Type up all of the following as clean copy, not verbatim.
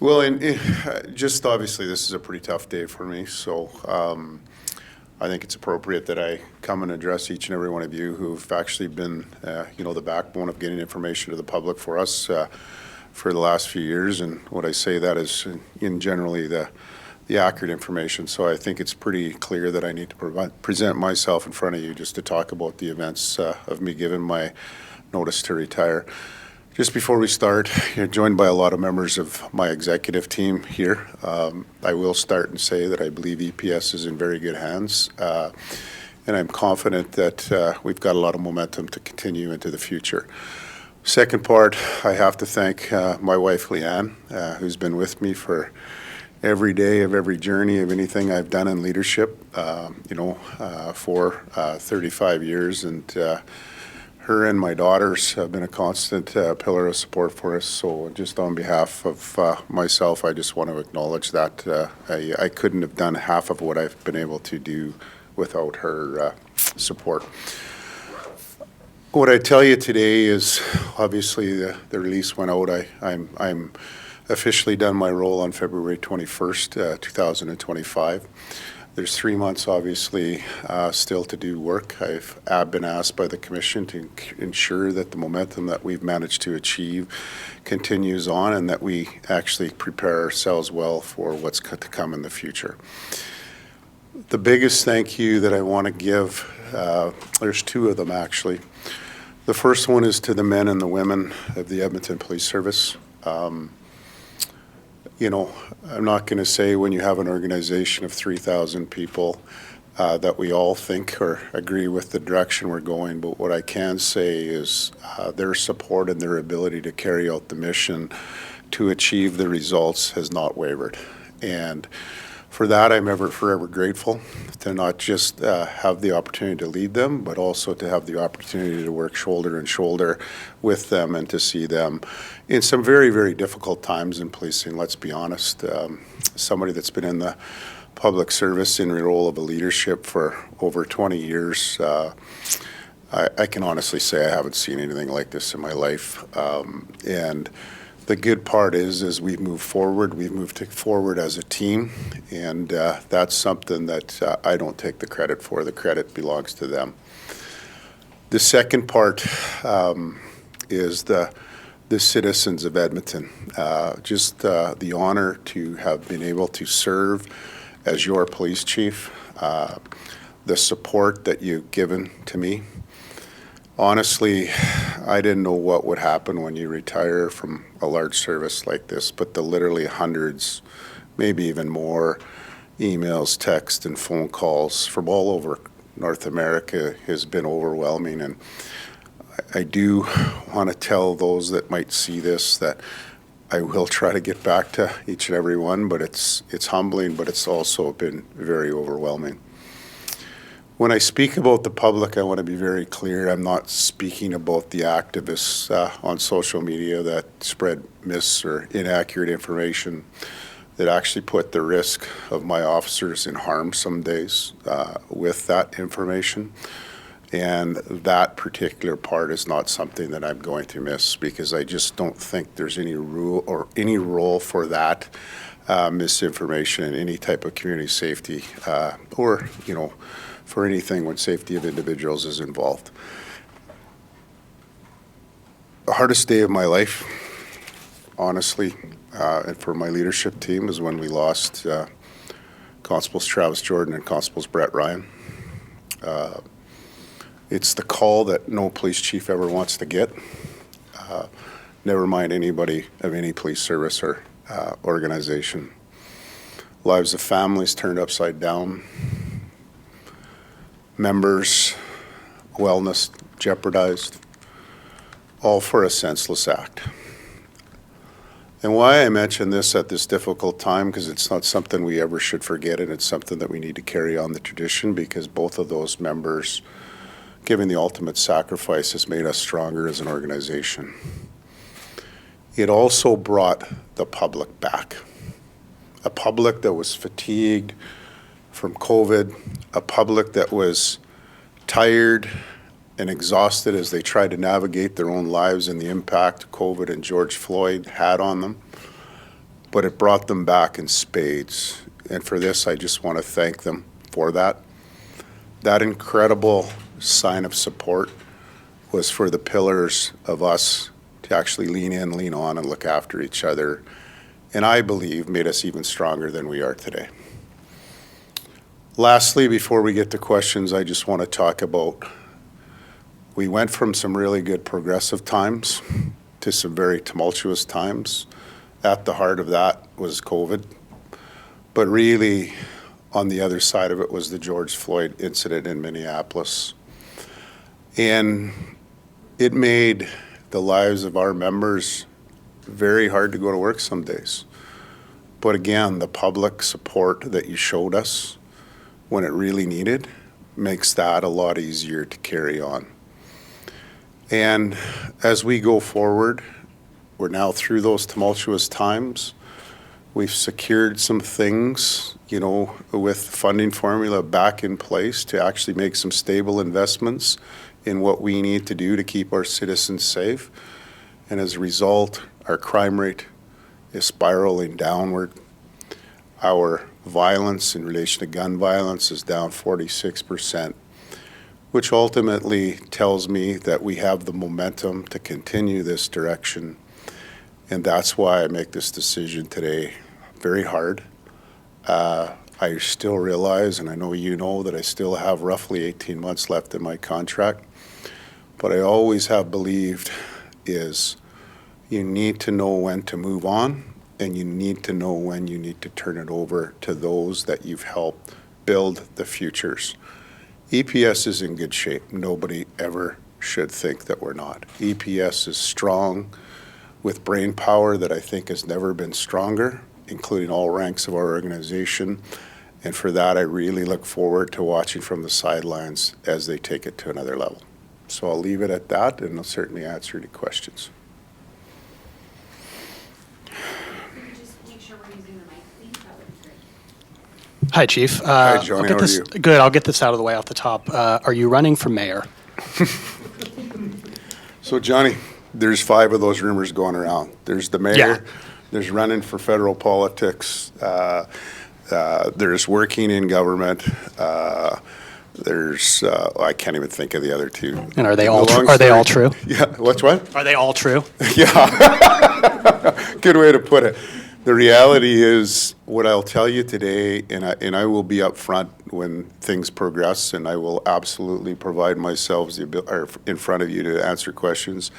Well, just obviously, this is a pretty tough day for me, so I think it's appropriate that I come and address each and every one of you who've actually been, the backbone of getting information to the public for us for the last few years. And what I say that is, in generally, the accurate information. So I think it's pretty clear that I need to present myself in front of you just to talk about the events of me giving my notice to retire. Just before we start, you're joined by a lot of members of my executive team here. I will start and say that I believe EPS is in very good hands, and I'm confident that we've got a lot of momentum to continue into the future. Second part, I have to thank my wife, Leanne, who's been with me for every day of every journey of anything I've done in leadership, for 35 years, and her and my daughters have been a constant pillar of support for us. So just on behalf of myself, I just want to acknowledge that I couldn't have done half of what I've been able to do without her support. What I tell you today is, obviously, the release went out. I'm officially done my role on February 21st, 2025. There's 3 months, obviously, still to do work. I've been asked by the Commission to ensure that the momentum that we've managed to achieve continues on and that we actually prepare ourselves well for what's to come in the future. The biggest thank you that I want to give, there's two of them actually. The first one is to the men and the women of the Edmonton Police Service. I'm not going to say when you have an organization of 3,000 people that we all think or agree with the direction we're going, but what I can say is their support and their ability to carry out the mission to achieve the results has not wavered. And for that, I'm forever grateful to not just have the opportunity to lead them, but also to have the opportunity to work shoulder and shoulder with them and to see them in some very, very difficult times in policing. Let's be honest. Somebody that's been in the public service in the role of a leadership for over 20 years, I can honestly say I haven't seen anything like this in my life. And the good part is, as we move forward, we've moved forward as a team, and that's something that I don't take the credit for. The credit belongs to them. The second part is the citizens of Edmonton. Just the honor to have been able to serve as your police chief, the support that you've given to me. Honestly, I didn't know what would happen when you retire from a large service like this, but the literally hundreds, maybe even more, emails, texts, and phone calls from all over North America has been overwhelming. And I do want to tell those that might see this that I will try to get back to each and every one, but it's humbling, but it's also been very overwhelming. When I speak about the public, I want to be very clear. I'm not speaking about the activists on social media that spread mis or inaccurate information that actually put the risk of my officers in harm some days with that information. And that particular part is not something that I'm going to miss, because I just don't think there's any rule or any role for that misinformation in any type of community safety or, for anything when safety of individuals is involved. The hardest day of my life, honestly, and for my leadership team, is when we lost Constables Travis Jordan and Constables Brett Ryan. It's the call that no police chief ever wants to get, never mind anybody of any police service or organization. Lives of families turned upside down. Members' wellness jeopardized, all for a senseless act. And why I mention this at this difficult time, because it's not something we ever should forget, and it's something that we need to carry on the tradition, because both of those members giving the ultimate sacrifice has made us stronger as an organization. It also brought the public back, a public that was fatigued from COVID, a public that was tired and exhausted as they tried to navigate their own lives and the impact COVID and George Floyd had on them. but it brought them back in spades. And for this, I just want to thank them for that. That incredible sign of support was for the pillars of us to actually lean in, lean on, and look after each other, and I believe made us even stronger than we are today. Lastly, before we get to questions, I just want to talk about, we went from some really good progressive times to some very tumultuous times. At the heart of that was COVID, but really on the other side of it was the George Floyd incident in Minneapolis. And it made the lives of our members very hard to go to work some days. But again, the public support that you showed us when it really needed makes that a lot easier to carry on. And as we go forward, we're now through those tumultuous times. We've secured some things, with funding formula back in place to actually make some stable investments in what we need to do to keep our citizens safe. And as a result, our crime rate is spiraling downward. Our violence in relation to gun violence is down 46%, which ultimately tells me that we have the momentum to continue this direction. And that's why I make this decision today. Very hard. I still realize, and I know you know, that I still have roughly 18 months left in my contract. But I always have believed is you need to know when to move on, and you need to know when you need to turn it over to those that you've helped build the futures. EPS is in good shape. Nobody ever should think that we're not. EPS is strong with brain power that I think has never been stronger, including all ranks of our organization. And for that, I really look forward to watching from the sidelines as they take it to another level. So I'll leave it at that, and I'll certainly answer any questions. Could you just make sure we're using the mic, please? That would be great. Hi, Chief. Hi, Johnny. How are you? Good. I'll get this out of the way off the top. Are you running for mayor? So, Johnny, there's 5 of those rumors going around. There's the mayor. Yeah. There's running for federal politics. There's working in government. There's I can't even think of the other 2. And are they all true? Yeah. What's what? Are they all true? Yeah. Good way to put it. The reality is, what I'll tell you today, and I will be upfront when things progress, and I will absolutely provide myself in front of you to answer questions.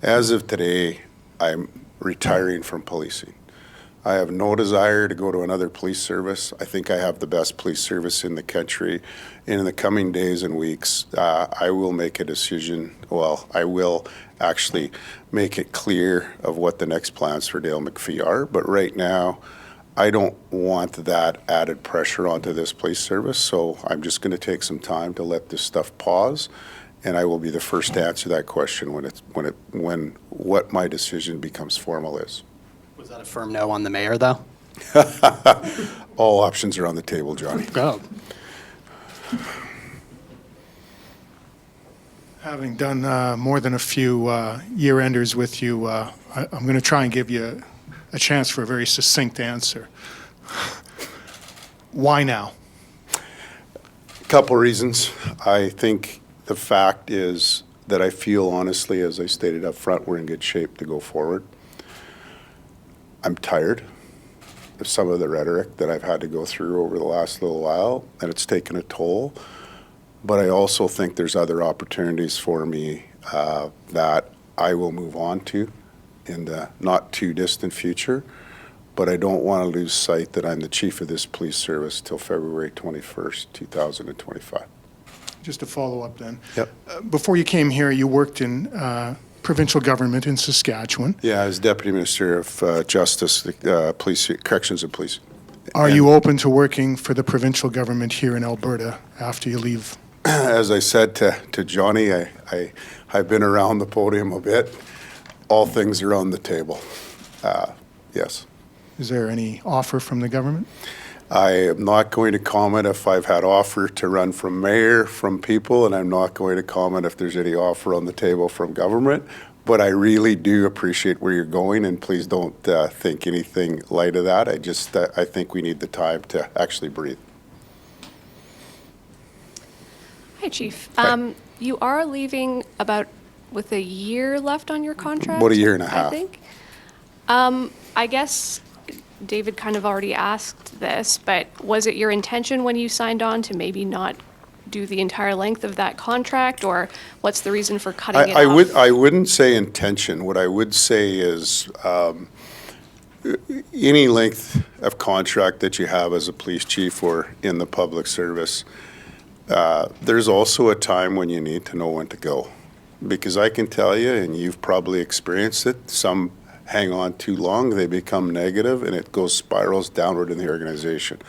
As of today, I'm retiring from policing. I have no desire to go to another police service. I think I have the best police service in the country. And in the coming days and weeks, I will make a decision. Well, I will actually make it clear of what the next plans for Dale McFee are. But right now, I don't want that added pressure onto this police service. So I'm just going to take some time to let this stuff pause. And I will be the first to answer that question when what my decision becomes formal is. Was that a firm no on the mayor, though? All options are on the table, Johnny. Oh. Having done more than a few year-enders with you, I'm going to try and give you a chance for a very succinct answer. Why now? A couple reasons. I think the fact is that I feel, honestly, as I stated up front, we're in good shape to go forward. I'm tired of some of the rhetoric that I've had to go through over the last little while, and it's taken a toll. But I also think there's other opportunities for me that I will move on to in the not too distant future. But I don't want to lose sight that I'm the chief of this police service till February 21st, 2025. Just to follow up then. Yep. Before you came here, you worked in provincial government in Saskatchewan. Yeah, as Deputy Minister of Justice, Police, Corrections and Police. Are you open to working for the provincial government here in Alberta after you leave? As I said to Johnny, I've been around the podium a bit. All things are on the table. Yes. Is there any offer from the government? I am not going to comment if I've had offer to run from mayor from people, and I'm not going to comment if there's any offer on the table from government. But I really do appreciate where you're going, and please don't think anything light of that. I think we need the time to actually breathe. Hi, Chief. Hi. You are leaving with a year left on your contract? About a year and a half. I think. I guess David kind of already asked this, but was it your intention when you signed on to maybe not do the entire length of that contract, or what's the reason for cutting it off? I wouldn't say intention. What I would say is any length of contract that you have as a police chief or in the public service, there's also a time when you need to know when to go. Because I can tell you, and you've probably experienced it, some hang on too long, they become negative, and it spirals downward in the organization.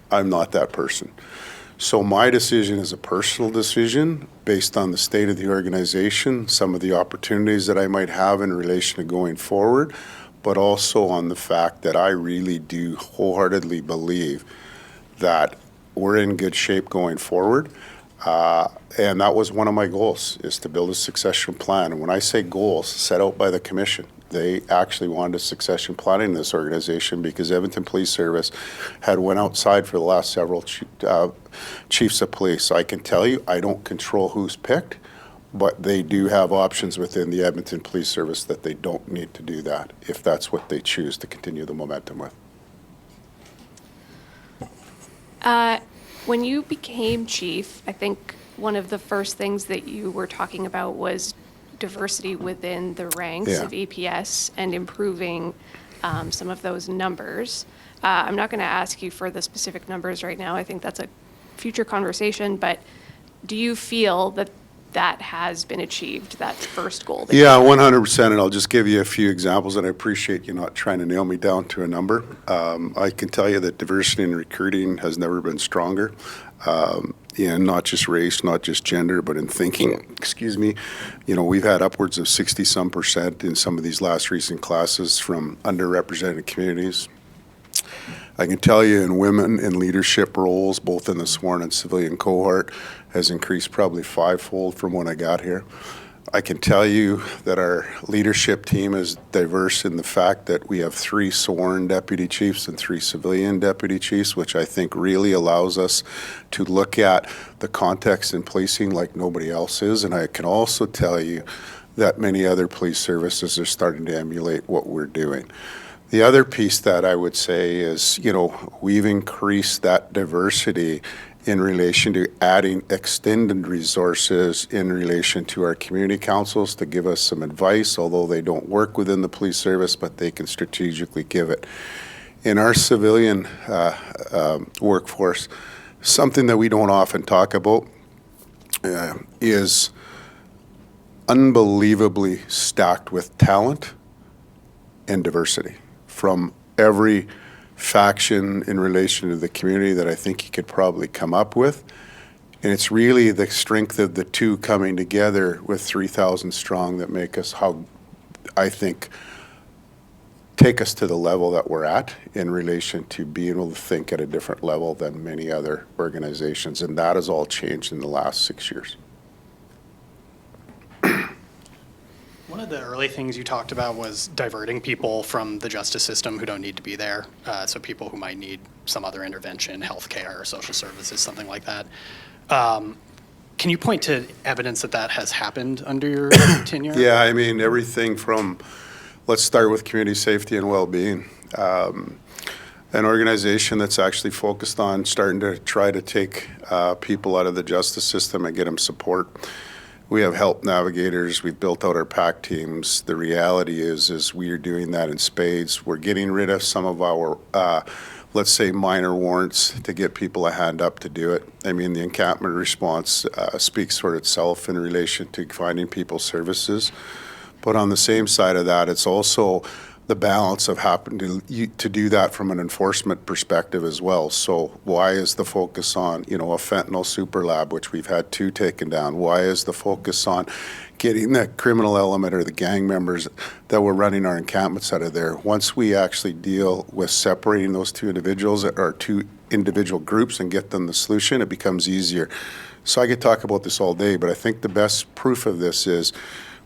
I'm not that person. So my decision is a personal decision based on the state of the organization, some of the opportunities that I might have in relation to going forward, but also on the fact that I really do wholeheartedly believe that we're in good shape going forward. And that was one of my goals, is to build a succession plan. And when I say goals, set out by the commission, they actually wanted a succession plan in this organization because Edmonton Police Service had went outside for the last several chiefs of police. So I can tell you, I don't control who's picked, but they do have options within the Edmonton Police Service that they don't need to do that if that's what they choose to continue the momentum with. When you became chief, I think one of the first things that you were talking about was diversity within the ranks Yeah. of EPS and improving some of those numbers. I'm not going to ask you for the specific numbers right now. I think that's a future conversation, but do you feel that that has been achieved, that first goal? Yeah, 100%, and I'll just give you a few examples, and I appreciate you not trying to nail me down to a number. I can tell you that diversity in recruiting has never been stronger, in not just race, not just gender, but in thinking. Excuse me. You know, we've had upwards of 60-some% in some of these last recent classes from underrepresented communities. I can tell you in women in leadership roles, both in the sworn and civilian cohort, has increased probably fivefold from when I got here. I can tell you that our leadership team is diverse in the fact that we have 3 sworn deputy chiefs and 3 civilian deputy chiefs, which I think really allows us to look at the context in policing like nobody else is. And I can also tell you that many other police services are starting to emulate what we're doing. The other piece that I would say is, you know, we've increased that diversity in relation to adding extended resources in relation to our community councils to give us some advice, although they don't work within the police service, but they can strategically give it. In our civilian workforce, something that we don't often talk about is unbelievably stacked with talent and diversity from every faction in relation to the community that I think you could probably come up with. And it's really the strength of the two coming together with 3,000 strong that make us, how I think, take us to the level that we're at in relation to being able to think at a different level than many other organizations. And that has all changed in the last 6 years. One of the early things you talked about was diverting people from the justice system who don't need to be there. So people who might need some other intervention, healthcare, social services, something like that. Can you point to evidence that that has happened under your tenure? Yeah, I mean, everything from, let's start with community safety and well-being. An organization that's actually focused on starting to try to take people out of the justice system and get them support. We have help navigators. We've built out our PAC teams. The reality is we are doing that in spades. We're getting rid of some of our, let's say, minor warrants to get people a hand up to do it. I mean, the encampment response speaks for itself in relation to finding people services. But on the same side of that, it's also the balance of having to do that from an enforcement perspective as well. So why is the focus on, you know, a fentanyl super lab, which we've had 2 taken down? Why is the focus on getting that criminal element or the gang members that were running our encampments out of there? Once we actually deal with separating those 2 individuals or 2 individual groups and get them the solution, it becomes easier. So I could talk about this all day, but I think the best proof of this is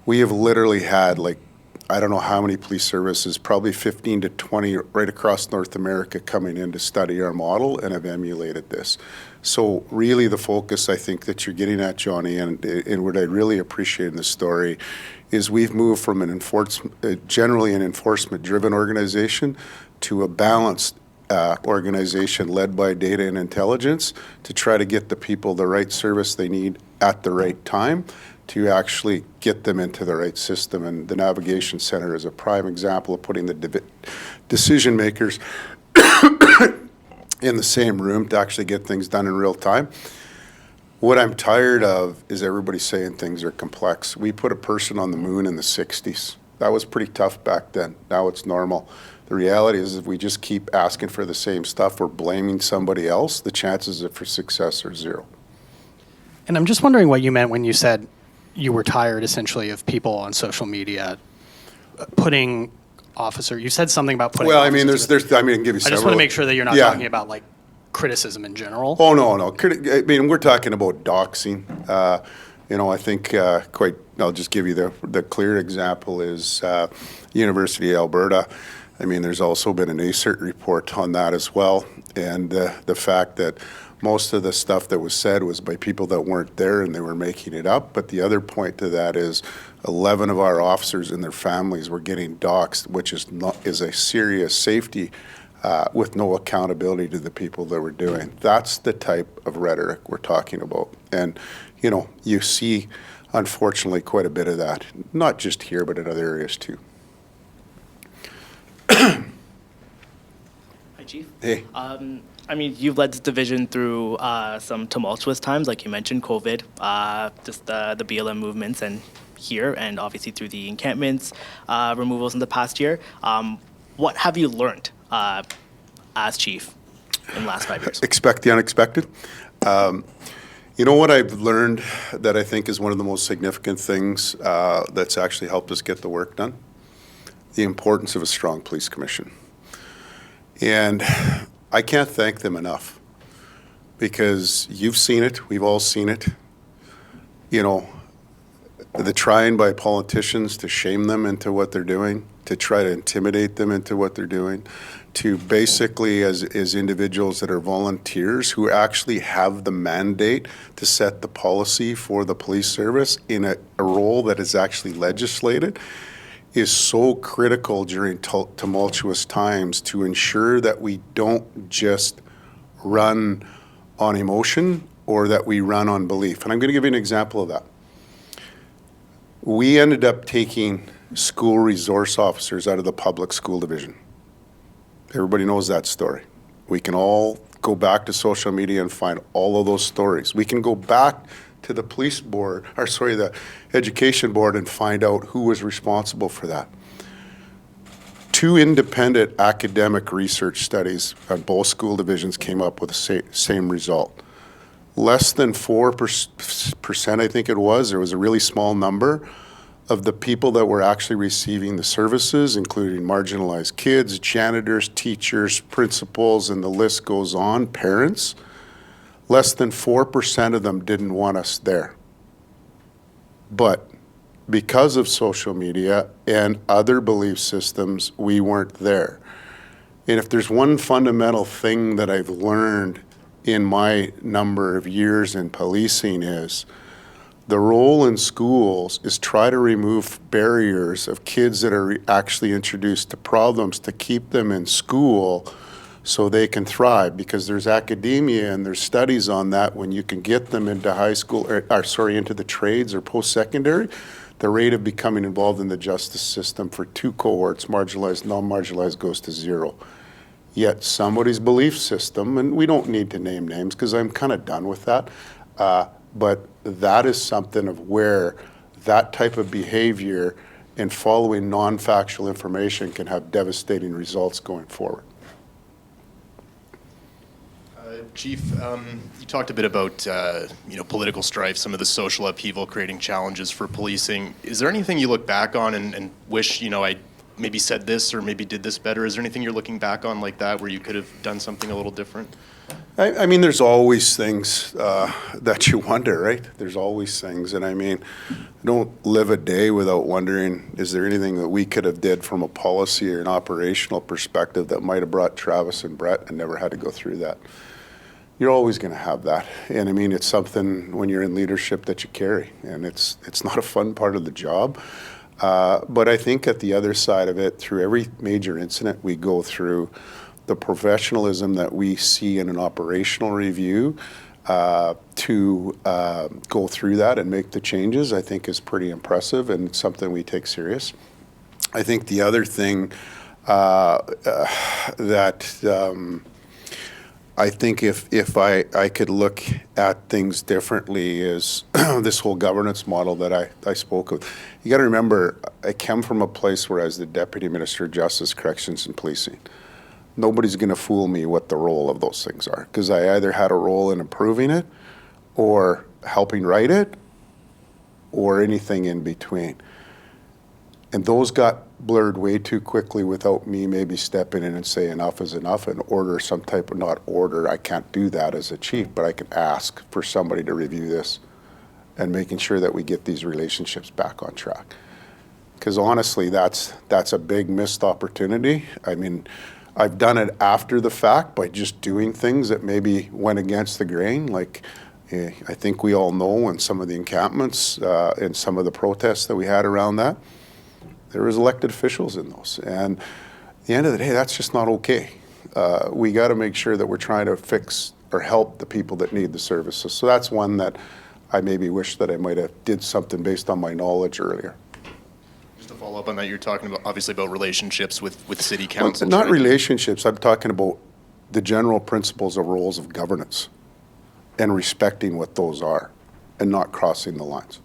We have literally had, like, I don't know how many police services, probably 15 to 20 right across North America coming in to study our model and have emulated this. So really the focus I think that you're getting at, Johnny, and what I really appreciate in the story is we've moved from generally an enforcement-driven organization to a balanced organization led by data and intelligence to try to get the people the right service they need at the right time to actually get them into the right system. And the Navigation Center is a prime example of putting the decision makers in the same room to actually get things done in real time. What I'm tired of is everybody saying things are complex. We put a person on the moon in the 60s. That was pretty tough back then. Now it's normal. The reality is if we just keep asking for the same stuff or blaming somebody else, the chances for success are zero. And I'm just wondering what you meant when you said you were tired, essentially, of people on social media putting you said something about putting Well, I mean, officers there's I mean, I can give you I several. just want to make sure that you're not Yeah. talking about, like, criticism in general. Oh, no. I mean, we're talking about doxing. I think I'll just give you the clear example is University of Alberta. I mean, there's also been an ACERT report on that as well. And the fact that most of the stuff that was said was by people that weren't there and they were making it up. But the other point to that is 11 of our officers and their families were getting doxed, which is a serious safety with no accountability to the people that were doing. That's the type of rhetoric we're talking about. And, you see, unfortunately, quite a bit of that, not just here, but in other areas too. Hi, Chief. Hey. I mean, you've led this division through some tumultuous times, like you mentioned, COVID, just the BLM movements, and here, and obviously through the encampments removals in the past year. What have you learned as chief in the last 5 years? Expect the unexpected. What I've learned that I think is one of the most significant things that's actually helped us get the work done? The importance of a strong police commission. And I can't thank them enough because you've seen it, we've all seen it. The trying by politicians to shame them into what they're doing, to try to intimidate them into what they're doing, to basically as individuals that are volunteers who actually have the mandate to set the policy for the police service in a role that is actually legislated is so critical during tumultuous times to ensure that we don't just run on emotion or that we run on belief. And I'm going to give you an example of that. We ended up taking school resource officers out of the public school division. Everybody knows that story. We can all go back to social media and find all of those stories. We can go back to the police board, the education board, and find out who was responsible for that. 2 independent academic research studies on both school divisions came up with the same result. Less than 4%, I think it was, there was a really small number of the people that were actually receiving the services, including marginalized kids, janitors, teachers, principals, and the list goes on, parents. Less than 4% of them didn't want us there. But because of social media and other belief systems, we weren't there. And if there's one fundamental thing that I've learned in my number of years in policing is the role in schools is try to remove barriers of kids that are actually introduced to problems to keep them in school so they can thrive, because there's academia and there's studies on that. When you can get them into high school, into the trades or post-secondary, the rate of becoming involved in the justice system for 2 cohorts, marginalized, non-marginalized, goes to 0. Yet somebody's belief system, and we don't need to name names because I'm kind of done with that, but that is something of where that type of behavior and following non-factual information can have devastating results going forward. Chief, you talked a bit about political strife, some of the social upheaval creating challenges for policing. Is there anything you look back on and wish I maybe said this or maybe did this better? Is there anything you're looking back on like that where you could have done something a little different? I mean, there's always things that you wonder, right? There's always things. And I mean, I don't live a day without wondering, is there anything that we could have did from a policy or an operational perspective that might have brought Travis and Brett and never had to go through that? You're always going to have that. And I mean, it's something when you're in leadership that you carry. And it's not a fun part of the job. But I think at the other side of it, through every major incident we go through, the professionalism that we see in an operational review to go through that and make the changes, I think is pretty impressive and something we take serious. I think the other thing that I think if I could look at things differently is this whole governance model that I spoke of. You got to remember, I come from a place where I was the Deputy Minister of Justice, Corrections and Policing. Nobody's going to fool me what the role of those things are, because I either had a role in improving it or helping write it or anything in between. And those got blurred way too quickly without me maybe stepping in and say enough is enough and order some type of, not order, I can't do that as a chief, but I can ask for somebody to review this and making sure that we get these relationships back on track. Because honestly, that's a big missed opportunity. I mean, I've done it after the fact by just doing things that maybe went against the grain. Like I think we all know in some of the encampments and some of the protests that we had around that, there was elected officials in those. And at the end of the day, that's just not okay. We got to make sure that we're trying to fix or help the people that need the services. So that's one that I maybe wish that I might have did something based on my knowledge earlier. Just to follow up on that, you're talking about obviously about relationships with city council. Not relationships. I'm talking about the general principles of roles of governance and respecting what those are and not crossing the lines.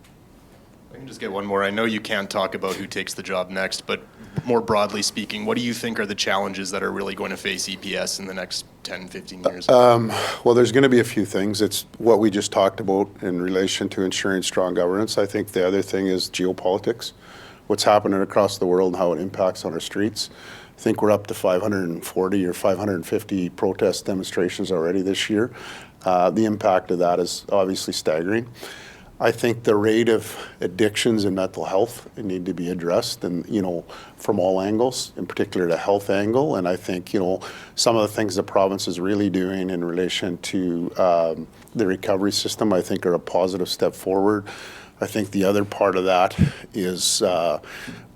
I can just get one more. I know you can't talk about who takes the job next, but more broadly speaking, what do you think are the challenges that are really going to face EPS in the next 10, 15 years? Well, there's going to be a few things. It's what we just talked about in relation to ensuring strong governance. I think the other thing is geopolitics, what's happening across the world and how it impacts on our streets. I think we're up to 540 or 550 protest demonstrations already this year. The impact of that is obviously staggering. I think the rate of addictions and mental health need to be addressed, and from all angles, in particular the health angle. And I think some of the things the province is really doing in relation to the recovery system, I think, are a positive step forward. I think the other part of that is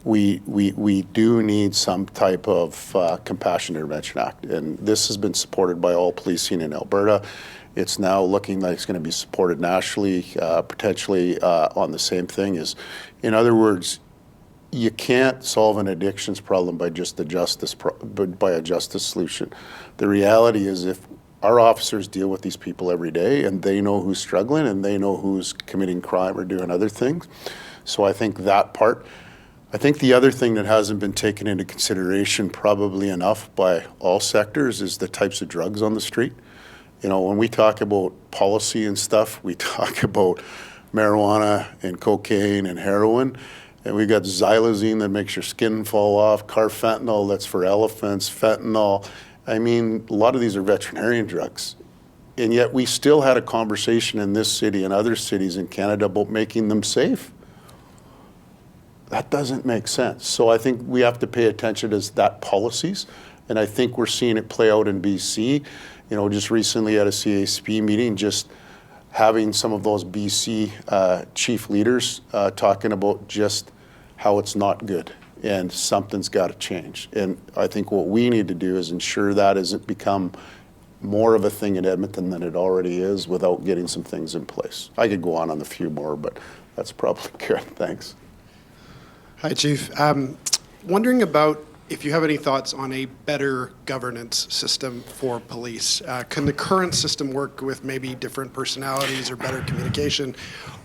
we do need some type of Compassion Intervention Act, and this has been supported by all policing in Alberta. It's now looking like it's going to be supported nationally, potentially on the same thing. In other words, you can't solve an addictions problem by just by a justice solution. The reality is, if our officers deal with these people every day and they know who's struggling and they know who's committing crime or doing other things. So I think that part. I think the other thing that hasn't been taken into consideration probably enough by all sectors is the types of drugs on the street. When we talk about policy and stuff, we talk about marijuana and cocaine and heroin, and we got xylazine that makes your skin fall off, carfentanil that's for elephants, fentanyl. I mean, a lot of these are veterinarian drugs. And yet we still had a conversation in this city and other cities in Canada about making them safe. That doesn't make sense. So I think we have to pay attention to that policies, and I think we're seeing it play out in BC. Just recently at a CASP meeting, just having some of those BC chief leaders talking about just how it's not good and something's got to change. And I think what we need to do is ensure that doesn't become more of a thing in Edmonton than it already is without getting some things in place. I could go on a few more, but that's probably good. Thanks. Hi, Chief. Wondering about if you have any thoughts on a better governance system for police. Can the current system work with maybe different personalities or better communication?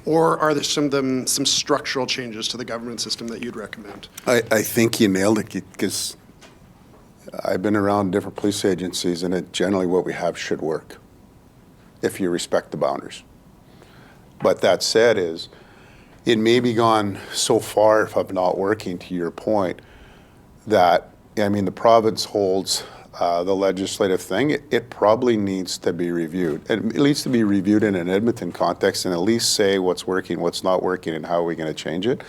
Or are there some structural changes to the government system that you'd recommend? I think you nailed it, because I've been around different police agencies, and generally what we have should work if you respect the boundaries. But that said, it may be gone so far, if I'm not working, to your point, that, I mean, the province holds the legislative thing. It probably needs to be reviewed. It needs to be reviewed in an Edmonton context and at least say what's working, what's not working, and how are we going to change it.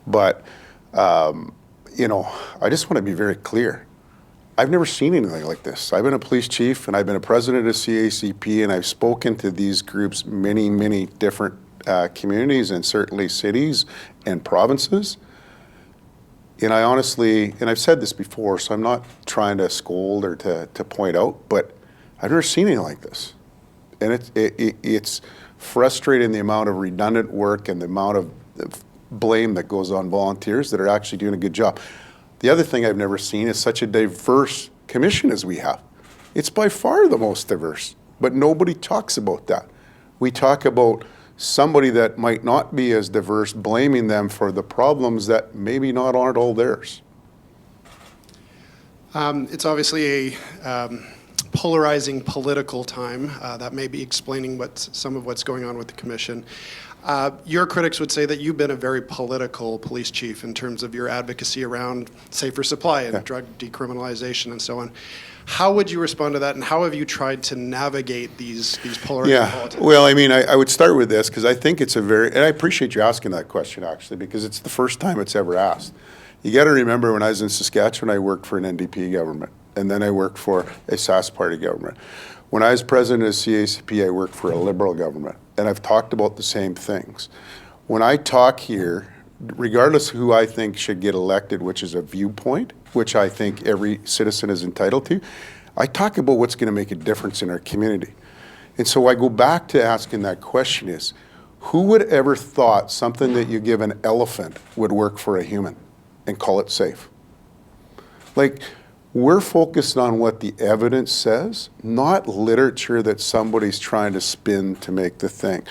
But, you know, I just want to be very clear. I've never seen anything like this. I've been a police chief and I've been a president of CACP, and I've spoken to these groups many, many different communities and certainly cities and provinces. And I honestly, and I've said this before, so I'm not trying to scold or to point out, but I've never seen anything like this. And it's frustrating, the amount of redundant work and the amount of blame that goes on volunteers that are actually doing a good job. The other thing I've never seen is such a diverse commission as we have. It's by far the most diverse, but nobody talks about that. We talk about somebody that might not be as diverse, blaming them for the problems that maybe aren't all theirs. It's obviously a polarizing political time. That may be explaining some of what's going on with the commission. Your critics would say that you've been a very political police chief in terms of your advocacy around safer supply and drug decriminalization and so on. How would you respond to that, and how have you tried to navigate these polarizing politics? Well, I mean, I would start with this because I think it's and I appreciate you asking that question, actually, because it's the first time it's ever asked. You got to remember, when I was in Saskatchewan, I worked for an NDP government, and then I worked for a Sask Party government. When I was president of CACP, I worked for a Liberal government, and I've talked about the same things. When I talk here, regardless of who I think should get elected, which is a viewpoint, which I think every citizen is entitled to, I talk about what's going to make a difference in our community. And so I go back to asking that question is, who would ever thought something that you give an elephant would work for a human and call it safe? Like, we're focused on what the evidence says, not literature that somebody's trying to spin to make the thing.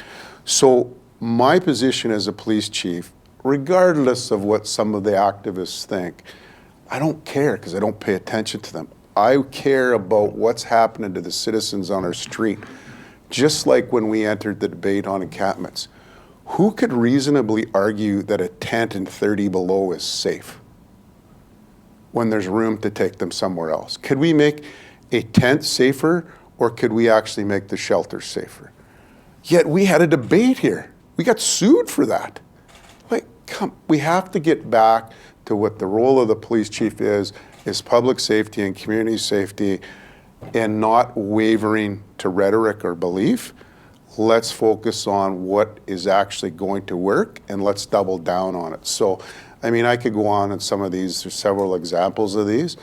So my position as a police chief, regardless of what some of the activists think, I don't care because I don't pay attention to them. I care about what's happening to the citizens on our street. Just like when we entered the debate on encampments. Who could reasonably argue that a tent in 30 below is safe when there's room to take them somewhere else? Could we make a tent safer, or could we actually make the shelter safer? Yet we had a debate here. We got sued for that. Like, we have to get back to what the role of the police chief is public safety and community safety, and not wavering to rhetoric or belief. Let's focus on what is actually going to work, and let's double down on it. So, I mean, I could go on some of these, there's several examples of these,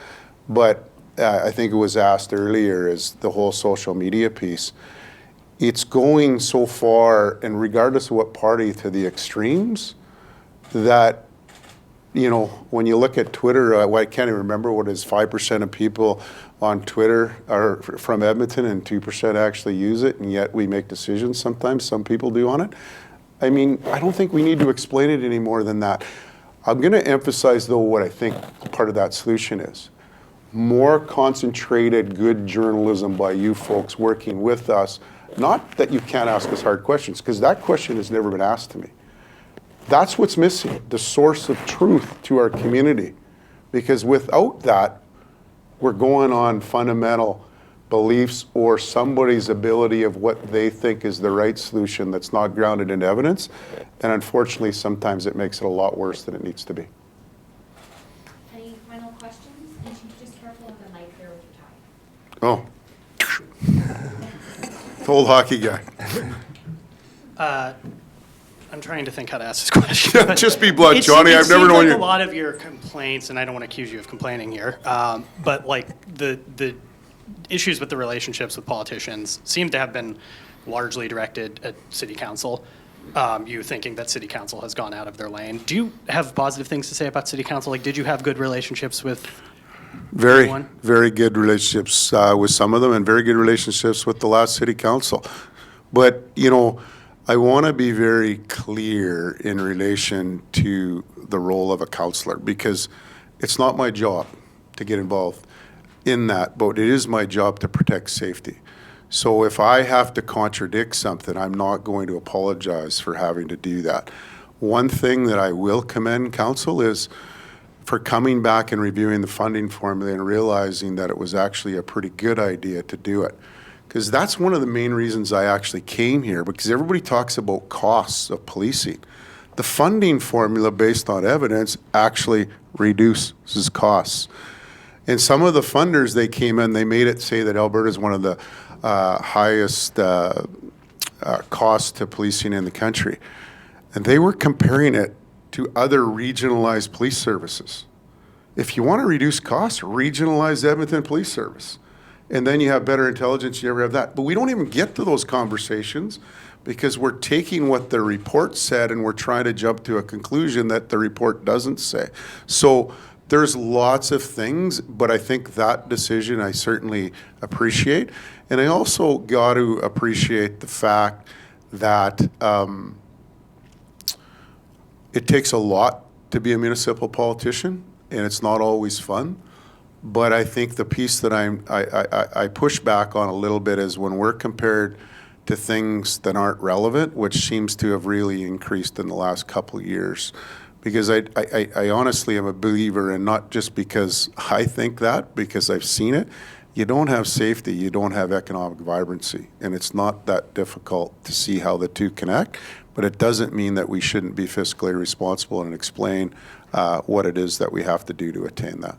but I think it was asked earlier, is the whole social media piece. It's going so far, and regardless of what party, to the extremes, that, you know, when you look at Twitter, I can't even remember what is 5% of people on Twitter are from Edmonton and 2% actually use it, and yet we make decisions sometimes, some people do on it. I mean, I don't think we need to explain it any more than that. I'm going to emphasize, though, what I think part of that solution is. More concentrated, good journalism by you folks working with us. Not that you can't ask us hard questions, because that question has never been asked to me. That's what's missing, the source of truth to our community. Because without that, we're going on fundamental beliefs or somebody's ability of what they think is the right solution that's not grounded in evidence. And unfortunately, sometimes it makes it a lot worse than it needs to be. Any final questions? And Chief, just careful with the mic there with your tie. Oh. Old hockey guy. I'm trying to think how to ask this question. Just be blunt, It Johnny. I've never seems known like you. a lot of your complaints, and I don't want to accuse you of complaining here, but like the issues with the relationships with politicians seem to have been largely directed at City Council. You thinking that City Council has gone out of their lane. Do you have positive things to say about City Council? Like, did you have good relationships with anyone? Very good relationships with some of them, and very good relationships with the last City Council. But, you know, I want to be very clear in relation to the role of a councillor, because it's not my job to get involved in that, but it is my job to protect safety. So if I have to contradict something, I'm not going to apologize for having to do that. One thing that I will commend council is for coming back and reviewing the funding formula and realizing that it was actually a pretty good idea to do it. Because that's one of the main reasons I actually came here, because everybody talks about costs of policing. The funding formula based on evidence actually reduces costs. And some of the funders, they came in, they made it say that Alberta is one of the highest costs to policing in the country. And they were comparing it to other regionalized police services. If you want to reduce costs, regionalize the Edmonton Police Service. And then you have better intelligence, you ever have that. But we don't even get to those conversations because we're taking what the report said and we're trying to jump to a conclusion that the report doesn't say. So there's lots of things, but I think that decision I certainly appreciate. And I also got to appreciate the fact that it takes a lot to be a municipal politician, and it's not always fun. But I think the piece that I push back on a little bit is when we're compared to things that aren't relevant, which seems to have really increased in the last couple of years. Because I honestly am a believer, and not just because I think that, because I've seen it. You don't have safety, you don't have economic vibrancy. And it's not that difficult to see how the two connect, but it doesn't mean that we shouldn't be fiscally responsible and explain what it is that we have to do to attain that.